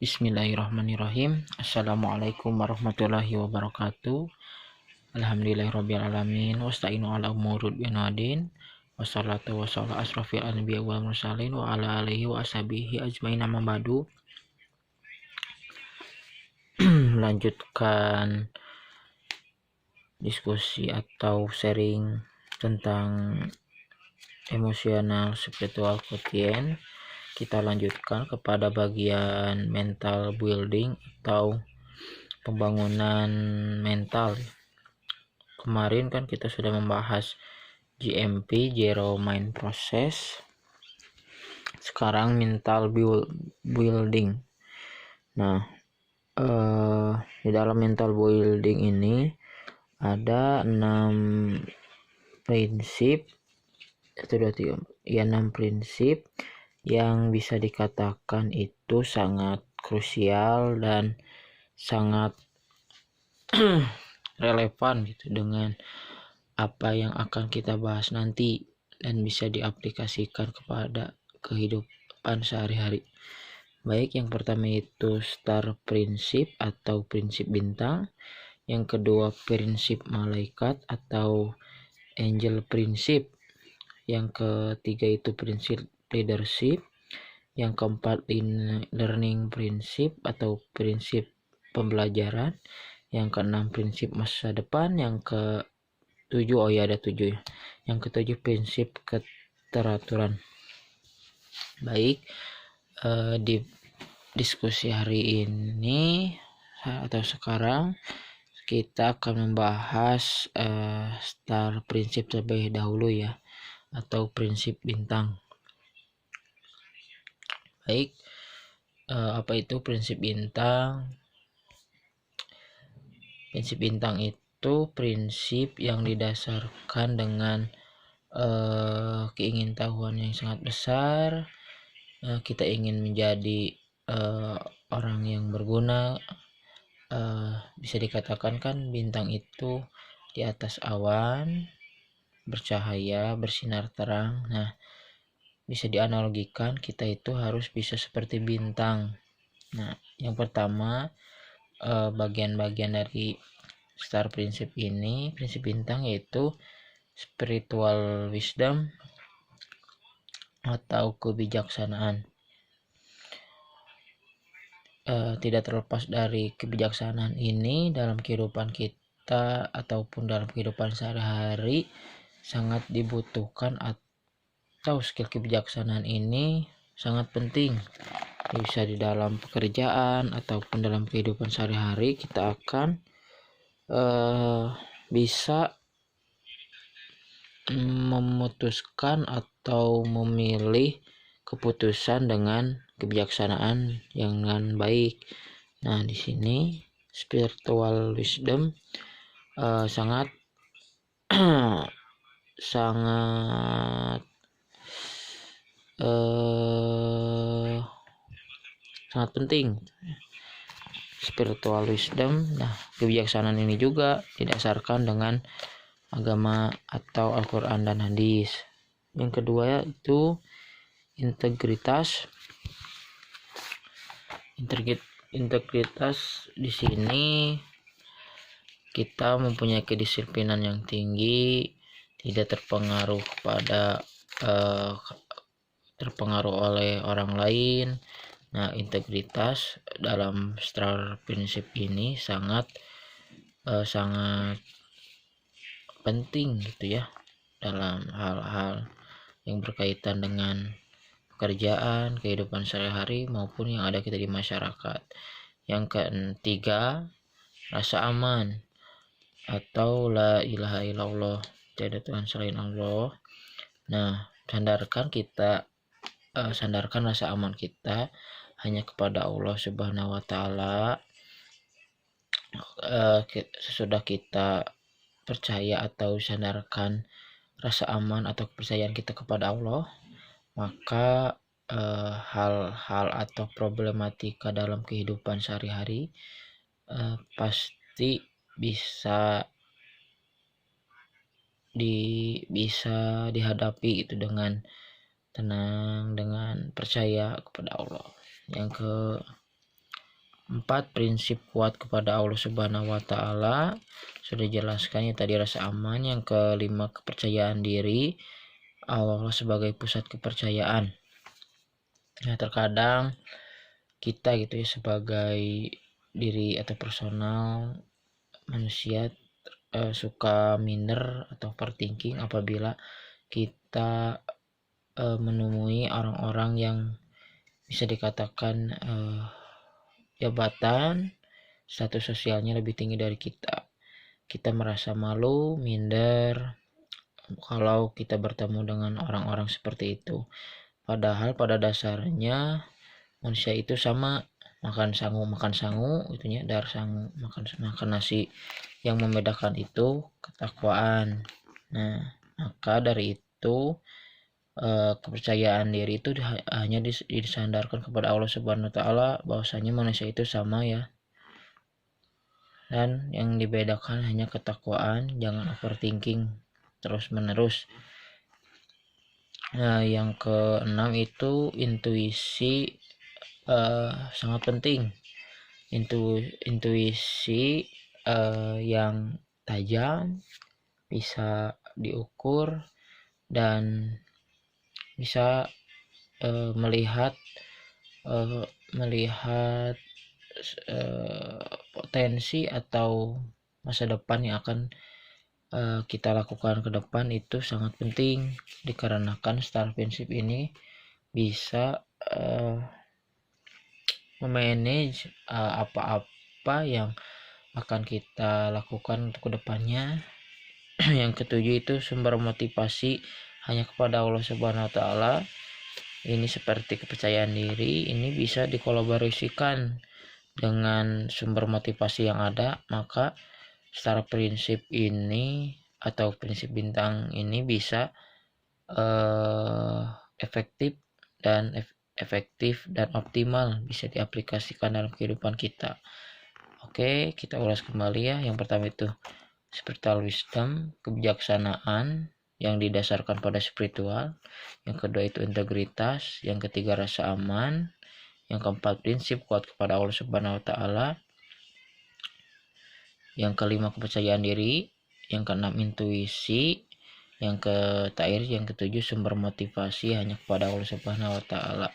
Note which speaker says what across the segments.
Speaker 1: Bismillahirrahmanirrahim. Assalamualaikum warahmatullahi wabarakatuh. Alhamdulillahirrabbilalamin. Wasta'inu ala umurud binadin. Wassalatu wassalamu asrafil anbiya wal mursalin wa ala alihi wa ashabihi ajmain amma ba'du. Melanjutkan diskusi atau sharing tentang emosional spiritual quotient. Kita lanjutkan kepada bagian mental building atau pembangunan mental. Kemarin kan kita sudah membahas GMP, Zero Mind Process. Sekarang mental building. Nah, di dalam mental building ini ada 6 prinsip, 6 prinsip yang bisa dikatakan itu sangat krusial dan sangat relevan gitu dengan apa yang akan kita bahas nanti dan bisa diaplikasikan kepada kehidupan sehari-hari. Baik, yang pertama itu star prinsip atau prinsip bintang, yang kedua prinsip malaikat atau angel prinsip, yang ketiga itu prinsip leadership, yang keempat learning prinsip atau prinsip pembelajaran, yang keenam prinsip masa depan, yang ketujuh ada 7 ya. Yang ketujuh prinsip keteraturan. Baik, di diskusi hari ini atau sekarang kita akan membahas star prinsip terlebih dahulu ya, atau prinsip bintang. Baik, apa itu prinsip bintang? Prinsip bintang itu prinsip yang didasarkan dengan keingintahuan yang sangat besar. Kita ingin menjadi orang yang berguna. Bisa dikatakan kan bintang itu di atas awan, bercahaya, bersinar terang. Nah, bisa dianalogikan kita itu harus bisa seperti bintang. Nah, yang pertama bagian-bagian dari star prinsip ini, prinsip bintang, yaitu spiritual wisdom atau kebijaksanaan. Tidak terlepas dari kebijaksanaan ini dalam kehidupan kita ataupun dalam kehidupan sehari-hari sangat dibutuhkan, atau skill kebijaksanaan ini sangat penting. Bisa di dalam pekerjaan ataupun dalam kehidupan sehari-hari kita akan bisa memutuskan atau memilih keputusan dengan kebijaksanaan yang baik. Nah, di sini spiritual wisdom sangat sangat penting. Spiritual wisdom. Nah, kebijaksanaan ini juga didasarkan dengan agama atau Al-Quran dan hadis. Yang kedua itu integritas. Integritas di sini kita mempunyai kedisiplinan yang tinggi, tidak terpengaruh oleh orang lain. Nah, integritas dalam star prinsip ini sangat penting gitu ya, dalam hal-hal yang berkaitan dengan pekerjaan, kehidupan sehari-hari maupun yang ada kita di masyarakat. Yang ketiga, rasa aman atau la ilaha illallah, tiada Tuhan selain Allah. Nah, sandarkan rasa aman kita hanya kepada Allah Subhanahu wa taala. Sesudah kita percaya atau sandarkan rasa aman atau kepercayaan kita kepada Allah, maka hal-hal atau problematika dalam kehidupan sehari-hari pasti bisa dihadapi itu dengan tenang, dengan percaya kepada Allah. Yang 4. Prinsip kuat kepada Allah Subhanahu wa taala. Sudah jelaskan ya tadi, rasa aman. Yang kelima, kepercayaan diri. Allah sebagai pusat kepercayaan. Nah, terkadang kita gitu ya sebagai diri atau personal manusia suka minder atau overthinking apabila kita menemui orang-orang yang bisa dikatakan jabatan status sosialnya lebih tinggi dari kita. Kita merasa malu, minder kalau kita bertemu dengan orang-orang seperti itu. Padahal pada dasarnya manusia itu sama, makan sangu itunya, dar sangu, makan nasi. Yang membedakan itu ketakwaan. Nah, maka dari itu kepercayaan diri itu hanya disandarkan kepada Allah Subhanahu wa taala, bahwasanya manusia itu sama ya. Dan yang dibedakan hanya ketakwaan, jangan overthinking terus menerus. Nah, yang keenam itu intuisi sangat penting. Intuisi yang tajam, bisa diukur dan bisa melihat potensi atau masa depan yang akan kita lakukan ke depan. Itu sangat penting dikarenakan star prinsip ini bisa memanage apa-apa yang akan kita lakukan untuk kedepannya. Yang ketujuh itu sumber motivasi hanya kepada Allah Subhanahu wa taala. Ini seperti kepercayaan diri, ini bisa dikolaborasikan dengan sumber motivasi yang ada, maka star prinsip ini atau prinsip bintang ini bisa efektif dan optimal, bisa diaplikasikan dalam kehidupan kita. Oke, kita ulas kembali ya. Yang pertama itu spiritual wisdom, kebijaksanaan yang didasarkan pada spiritual. Yang kedua itu integritas. Yang ketiga rasa aman. Yang keempat prinsip kuat kepada Allah Subhanahu wa taala. Yang kelima kepercayaan diri. Yang keenam intuisi. Yang ketujuh sumber motivasi hanya kepada Allah Subhanahu wa taala.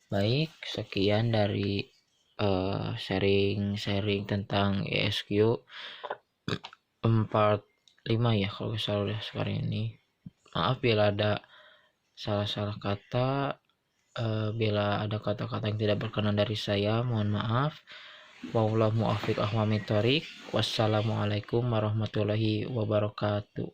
Speaker 1: Baik, sekian dari sharing tentang ESQ 45 ya kalau salah sekarang ini. Maaf bila ada salah kata, bila ada kata-kata yang tidak berkenan dari saya, mohon maaf. Wallahu muwaffiq ahwamit thoriq. Wassalamualaikum warahmatullahi wabarakatuh.